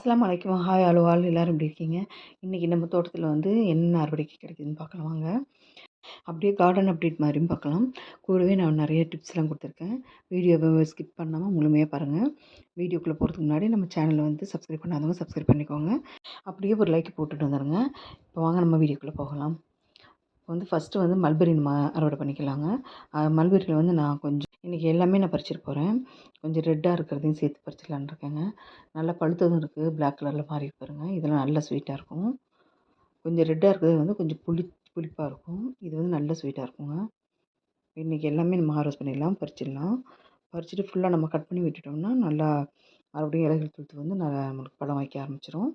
அஸ்ஸலாமு அலைக்கும். Hi hello all எல்லோரும் எப்படி இருக்கீங்க? இன்றைக்கி நம்ம தோட்டத்தில் வந்து என்ன அறுவடைக்கு கிடைக்குதுன்னு பார்க்கலாம் வாங்க. அப்படியே கார்டன் அப்டேட் மாதிரியும் பார்க்கலாம். கூடவே நான் நிறைய டிப்ஸ்லாம் கொடுத்துருக்கேன். வீடியோவை ஸ்கிப் பண்ணாமல் முழுமையாக பாருங்கள். வீடியோக்குள்ளே போகிறதுக்கு முன்னாடி நம்ம சேனலை வந்து சப்ஸ்கிரைப் பண்ணாதவங்க சப்ஸ்கிரைப் பண்ணிக்கோங்க. அப்படியே ஒரு லைக் போட்டுட்டு வந்துடுங்க. இப்போ வாங்க நம்ம வீடியோக்குள்ளே போகலாம். இப்போ வந்து ஃபஸ்ட்டு வந்து மல்பெரி நம்ம அறுவடை பண்ணிக்கலாங்க. மல்பெரியில் வந்து நான் கொஞ்சம் இன்றைக்கி எல்லாமே நான் பறிச்சிட்டு போகிறேன். கொஞ்சம் ரெட்டாக இருக்கிறதையும் சேர்த்து பறிச்சிடலான்னு இருக்கேங்க. நல்லா பழுத்ததும் இருக்குது, பிளாக் கலரில் மாறி பாருங்க. இதெல்லாம் நல்லா ஸ்வீட்டாக இருக்கும். கொஞ்சம் ரெட்டாக இருக்கிறது வந்து கொஞ்சம் புளிப்பாக இருக்கும். இது வந்து நல்ல ஸ்வீட்டாக இருக்குங்க. இன்றைக்கி எல்லாமே நம்ம ஹார்வெஸ்ட் பண்ணிடலாம், பறிச்சிடலாம். பறிச்சுட்டு ஃபுல்லாக நம்ம கட் பண்ணி விட்டுட்டோம்னா நல்லா மறுபடியும் இலைகள் துளுத்து வந்து நல்லா நம்மளுக்கு பழம் வைக்க ஆரம்பிச்சிடும்.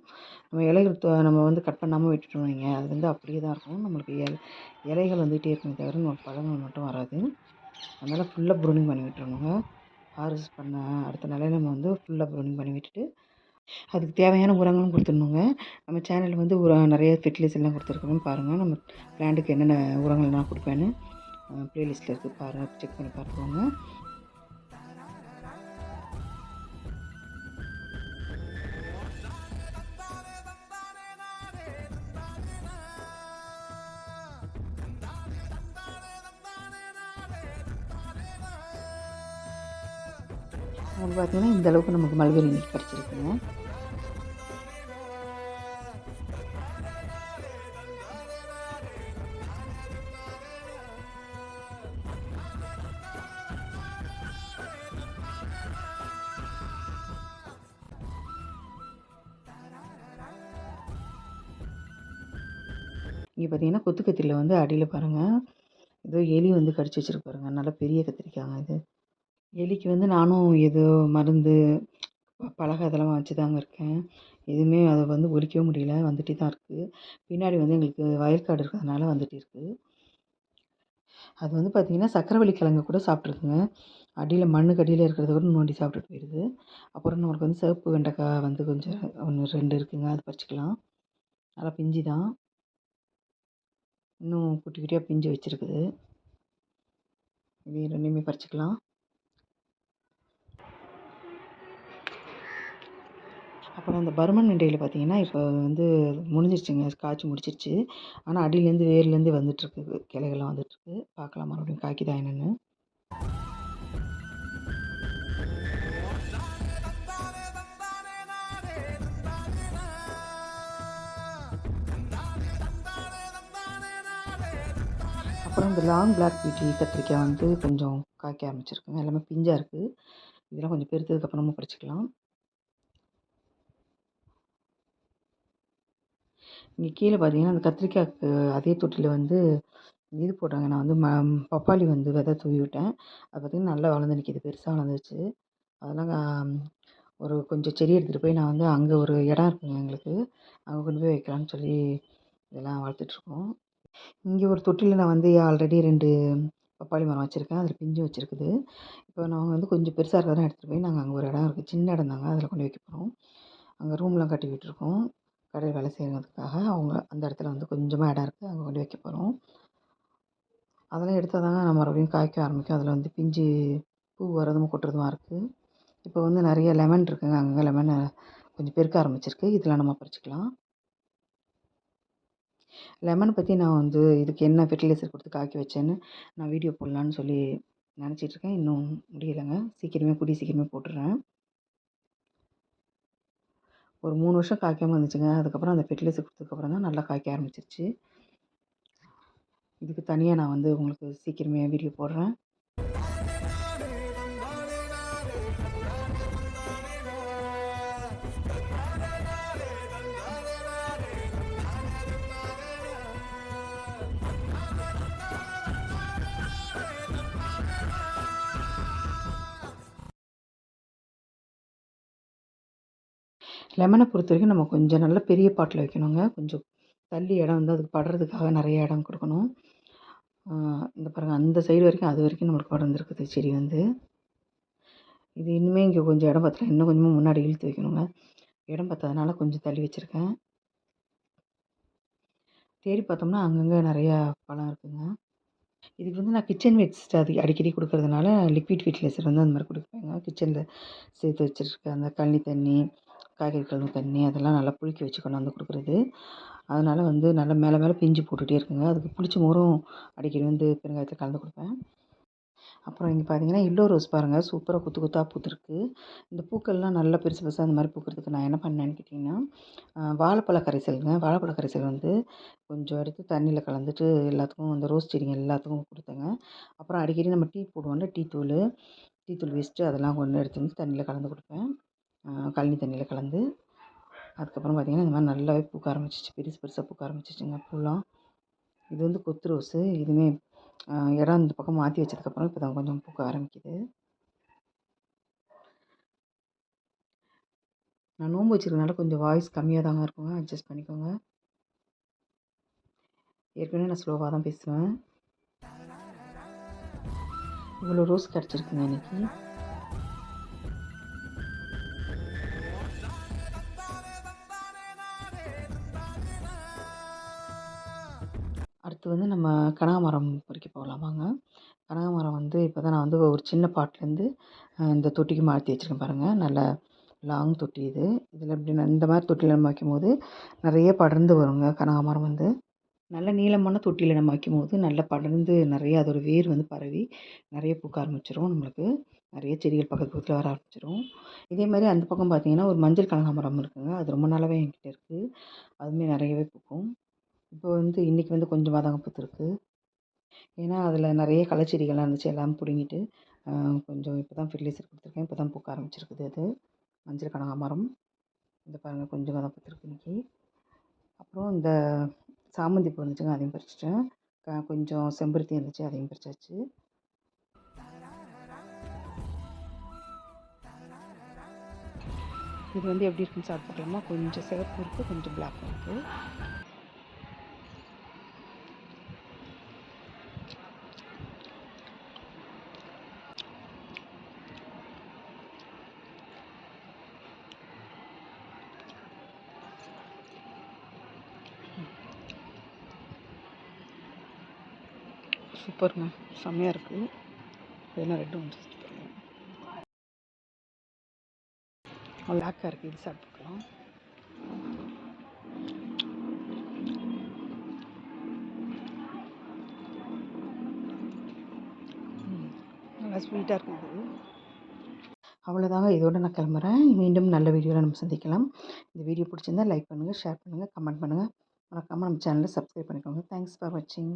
நம்ம இலைகள் நம்ம வந்து கட் பண்ணாமல் விட்டுட்டோம் வைங்க, அது வந்து அப்படியே தான் இருக்கும். நம்மளுக்கு இலைகள் வந்துகிட்டே இருக்குமே தவிர நம்மளுக்கு பழங்கள் மட்டும் வராது. அதனால் ஃபுல்லாக ப்ரூனிங் பண்ணி விட்டுறணுங்க. ஹார்வெஸ்ட் பண்ண அடுத்த நாளே நம்ம வந்து ஃபுல்லாக ப்ரூனிங் பண்ணி விட்டுட்டு அதுக்கு தேவையான உரங்களும் கொடுத்துடணுங்க. நம்ம சேனலில் வந்து நிறைய ஃபெர்டிலைசர்லாம் கொடுத்துருக்கோம் பாருங்கள். நம்ம பிளான்ட்டுக்கு என்னென்ன உரங்கள் நான் கொடுப்பேன்னு ப்ளேலிஸ்ட்டில் இருக்குது, செக் பண்ணி பார்த்துக்கோங்க. அது பார்த்திங்கன்னா இந்தளவுக்கு நமக்கு மல்பெரி இன்றைக்கி கிடச்சிருக்குங்க. இங்கே பார்த்தீங்கன்னா கொத்து கத்திரியில் வந்து அடியில் பாருங்கள், ஏதோ எலி வந்து கடிச்சு வச்சுருக்கு பாருங்க. நல்லா பெரிய கத்திரிக்காங்க இது. எலிக்கு வந்து நானும் ஏதோ மருந்து பலகை அதெல்லாம் வச்சு தாங்க இருக்கேன். எதுவுமே அதை வந்து ஒழிக்கவே முடியல, வந்துகிட்டே தான் இருக்குது. பின்னாடி வந்து எங்களுக்கு வயல்காடு இருக்கிறதுனால வந்துகிட்டு இருக்குது. அது வந்து பார்த்திங்கன்னா சக்கரவள்ளி கிழங்கு கூட சாப்பிட்ருக்குங்க. அடியில் மண்ணுக்கு அடியில் இருக்கிறத கூட நோண்டி சாப்பிட்டுட்டு போயிடுது. அப்புறம் நம்மளுக்கு வந்து சிவப்பு வெண்டைக்காய் வந்து கொஞ்சம் 1 2 இருக்குங்க, அது பறிச்சிக்கலாம். நல்லா பிஞ்சு தான், இன்னும் குட்டி குட்டியாக பிஞ்சு வச்சுருக்குது. இது 2மே பறிச்சிக்கலாம். அப்புறம் அந்த பர்மன் வெண்டையில் பார்த்திங்கன்னா இப்போ வந்து முடிஞ்சிருச்சுங்க, காய்ச்சி முடிச்சிருச்சு. ஆனால் அடியிலேருந்து வேர்லேருந்து வந்துட்டுருக்கு, கிளைகள்லாம் வந்துட்டுருக்கு. பார்க்கலாம் மறுபடியும் காய்க்குதா என்னென்னு. அப்புறம் இந்த லாங் பிளாக் பியூட்டி கத்திரிக்காய் வந்து கொஞ்சம் காய்க்க ஆரம்பிச்சிருக்குங்க. எல்லாமே பிஞ்சாக இருக்குது. இதெல்லாம் கொஞ்சம் பெருத்ததுக்கப்புறமா பறிச்சிக்கலாம். இங்கே கீழே பார்த்தீங்கன்னா அந்த கத்திரிக்காய்க்கு அதே தொட்டியில் வந்து இது போட்டாங்க. நான் வந்து பப்பாளி வந்து விதை தூவி விட்டேன். அது பார்த்திங்கன்னா நல்லா வளர்ந்து நிற்கிது, பெருசாக வளர்ந்துருச்சு. அதெல்லாம் ஒரு கொஞ்சம் செடி எடுத்துகிட்டு போய் நான் வந்து அங்கே ஒரு இடம் இருக்குங்க எங்களுக்கு, அங்கே கொண்டு போய் வைக்கலான்னு சொல்லி இதெல்லாம் வளர்த்துட்ருக்கோம். இங்கே ஒரு தொட்டியில் நான் வந்து ஆல்ரெடி 2 பப்பாளி மரம் வச்சுருக்கேன். அதில் பிஞ்சு வச்சுருக்குது. இப்போ நாங்கள் வந்து கொஞ்சம் பெருசாக இருக்கிறதெல்லாம் எடுத்துகிட்டு போய் நாங்கள் அங்கே ஒரு இடம் இருக்குது, சின்ன இடம் தாங்க, அதில் கொண்டு வைக்க போகிறோம். அங்கே ரூம்லாம் கட்டி விட்டுருக்கோம். கடையில் வேலை செய்கிறதுக்காக அவங்க அந்த இடத்துல வந்து கொஞ்சமாக இடம் இருக்குது, அங்கே கொண்டு வைக்க போகிறோம். அதெல்லாம் எடுத்தால் தாங்க நம்ம மறுபடியும் காய்க்க ஆரம்பிக்கும். அதில் வந்து பிஞ்சு பூ வரதும் கொட்டுறதுமா இருக்குது. இப்போ வந்து நிறைய லெமன் இருக்குங்க, அங்கங்கே லெமன் கொஞ்சம் பெருக்க ஆரம்பிச்சிருக்கு. இதெல்லாம் நம்ம பறிச்சிக்கலாம். லெமனை பற்றி நான் வந்து இதுக்கு என்ன ஃபெர்டிலைசர் கொடுத்து காய்க்க வச்சேன்னு நான் வீடியோ போடலான்னு சொல்லி நினச்சிட்ருக்கேன். இன்னும் முடியலைங்க. கூடிய சீக்கிரமே போட்டுடுறேன். ஒரு 3 வருஷம் காய்க்காமல் இருந்துச்சுங்க. அதுக்கப்புறம் அந்த ஃபெர்டிலைசர் கொடுத்ததுக்கப்புறம் தான் நல்லா காய்க்க ஆரம்பிச்சிருச்சு. இதுக்கு தனியாக நான் வந்து உங்களுக்கு சீக்கிரமே வீடியோ போடுறேன். லெமனை பொறுத்த வரைக்கும் நம்ம கொஞ்சம் நல்ல பெரிய பாட்டில் வைக்கணுங்க. கொஞ்சம் தள்ளி இடம் வந்து அதுக்கு படுறதுக்காக நிறைய இடம் கொடுக்கணும். இந்த பாருங்கள், அந்த சைடு வரைக்கும் அது வரைக்கும் நம்மளுக்கு படர்ந்துருக்குது செடி வந்து. இது இன்னுமே இங்கே கொஞ்சம் இடம் பத்தல, இன்னும் கொஞ்சமாக முன்னாடி இழுத்து வைக்கணுங்க. இடம் பத்தாதனால கொஞ்சம் தள்ளி வச்சுருக்கேன். தேடி பார்த்தோம்னா அங்கங்கே நிறையா பழம் இருக்குங்க. இதுக்கு வந்து நான் கிச்சன் வேஸ்ட் அடிக்கடி கொடுக்கறதுனால லிக்விட் ஃபெர்டிலைசர் வந்து அந்த மாதிரி கொடுப்பேங்க. கிச்சனில் சேர்த்து வச்சுருக்க அந்த கழனி தண்ணி, காய்கறி கழுவு தண்ணி அதெல்லாம் நல்லா புளிக்க வச்சு கொண்டாந்து கொடுக்குறது. அதனால் வந்து நல்லா மேலே மேலே பிஞ்சு போட்டுகிட்டே இருக்குங்க. அதுக்கு புளிச்ச மோரும் அடிக்கடி வந்து பெருங்காயத்தில் கலந்து கொடுப்பேன். அப்புறம் இங்கே பார்த்தீங்கன்னா எல்லோ ரோஸ் பாருங்கள், சூப்பராக கொத்து கொத்தாக பூத்துருக்கு. இந்த பூக்கள்லாம் நல்லா பெருசு பெருசாக அந்த மாதிரி பூக்கிறதுக்கு நான் என்ன பண்ணேன்னு கேட்டிங்கன்னா, வாழைப்பழ கரைசலுங்க. வாழைப்பழ கரைசல் வந்து கொஞ்சம் எடுத்து தண்ணியில் கலந்துட்டு எல்லாத்துக்கும் அந்த ரோஸ் செடிங்க எல்லாத்துக்கும் கொடுத்தேங்க. அப்புறம் அடிக்கடி நம்ம டீ போடுவோம்ல, டீ தூள் வேஸ்ட்டு அதெல்லாம் கொண்டு எடுத்து வந்து தண்ணியில் கலந்து கொடுப்பேன். கழனி தண்ணியில் கலந்து. அதுக்கப்புறம் பார்த்திங்கன்னா இந்த மாதிரி நல்லாவே பூக்க ஆரம்பிச்சிச்சு, பெருசு பெருசாக பூக்க ஆரம்பிச்சிச்சுங்க பூலாம். இது வந்து கொத்து ரோஸு. இதுவுமே இடம் இந்த பக்கம் மாற்றி வச்சதுக்கப்புறம் இப்போ தான் கொஞ்சம் பூக்க ஆரம்பிக்குது. நான் நோன்பு வச்சுருக்கனால கொஞ்சம் வாய்ஸ் கம்மியாக தாங்க இருக்குங்க, அட்ஜஸ்ட் பண்ணிக்கோங்க. ஏற்கனவே நான் ஸ்லோவாக தான் பேசுவேன். இவ்வளோ ரோஸ் கிடச்சிருக்குங்க இன்றைக்கி. அடுத்து வந்து நம்ம கனகாமரம் பறிக்க போகலாம் வாங்க. கனகாமரம் வந்து இப்போ தான் நான் வந்து ஒரு சின்ன பாட்லேருந்து இந்த தொட்டிக்கு மாற்றி வச்சுருக்கேன் பாருங்கள். நல்ல லாங் தொட்டி இது. இதில் எப்படின்னா இந்த மாதிரி தொட்டியில் நம்ம வைக்கும்போது நிறைய படர்ந்து வருங்க கனகாமரம் வந்து. நல்ல நீளமான தொட்டியில் நம்ம வைக்கும்போது நல்லா படர்ந்து நிறைய அதோட வேர் வந்து பரவி நிறைய பூக்க ஆரம்பிச்சிரும். நம்மளுக்கு நிறைய செடிகள் பக்கத்து பக்கத்தில் வர ஆரம்பிச்சிரும். இதே மாதிரி அந்த பக்கம் பார்த்திங்கன்னா ஒரு மஞ்சள் கனகாமரம் இருக்குங்க. அது ரொம்ப நாளாகவே என்கிட்ட இருக்குது. அதுவுமே நிறையவே பூக்கும். இப்போ வந்து இன்றைக்கி வந்து கொஞ்சமாக தாங்க பூத்துருக்கு. ஏன்னா அதில் நிறைய களைச்செடிகள்லாம் இருந்துச்சு, எல்லாம் பிடுங்கிட்டு கொஞ்சம் இப்போ தான் ஃபெர்டிலைசர் கொடுத்துருக்கேன். இப்போ தான் பூக்க ஆரம்பிச்சிருக்குது அது மஞ்சள் கனகாமரம். இந்த பாருங்கள் கொஞ்சமாக தான் பூத்துருக்கு இன்றைக்கி. அப்புறம் இந்த சாமந்தி பூ இருந்துச்சுங்க, அதையும் பறிச்சிட்டேன். கொஞ்சம் செம்பருத்தி இருந்துச்சு, அதையும் பறிச்சாச்சு. இது வந்து எப்படி இருக்குன்னு சாப்பிட்டுக்கலாமா? கொஞ்சம் சிவப்பு இருக்குது, கொஞ்சம் பிளாக் இருக்குது. சூப்பருங்க, செம்மையாக இருக்குது. இதெல்லாம் ரெட்டு வந்து பிளாக்காக இருக்குது, இது சாப்பிட்டுக்கலாம். நல்லா ஸ்வீட்டாக இருக்குது. அவ்வளோதாங்க, இதோடு நான் கிளம்புறேன். மீண்டும் நல்ல வீடியோவில் நம்ம சந்திக்கலாம். இந்த வீடியோ பிடிச்சிருந்தால் லைக் பண்ணுங்கள், ஷேர் பண்ணுங்கள், கமெண்ட் பண்ணுங்கள். மறக்காமல் நம்ம சேனலை சப்ஸ்கிரைப் பண்ணிக்கோங்க. தேங்க்ஸ் ஃபார் வாட்சிங்.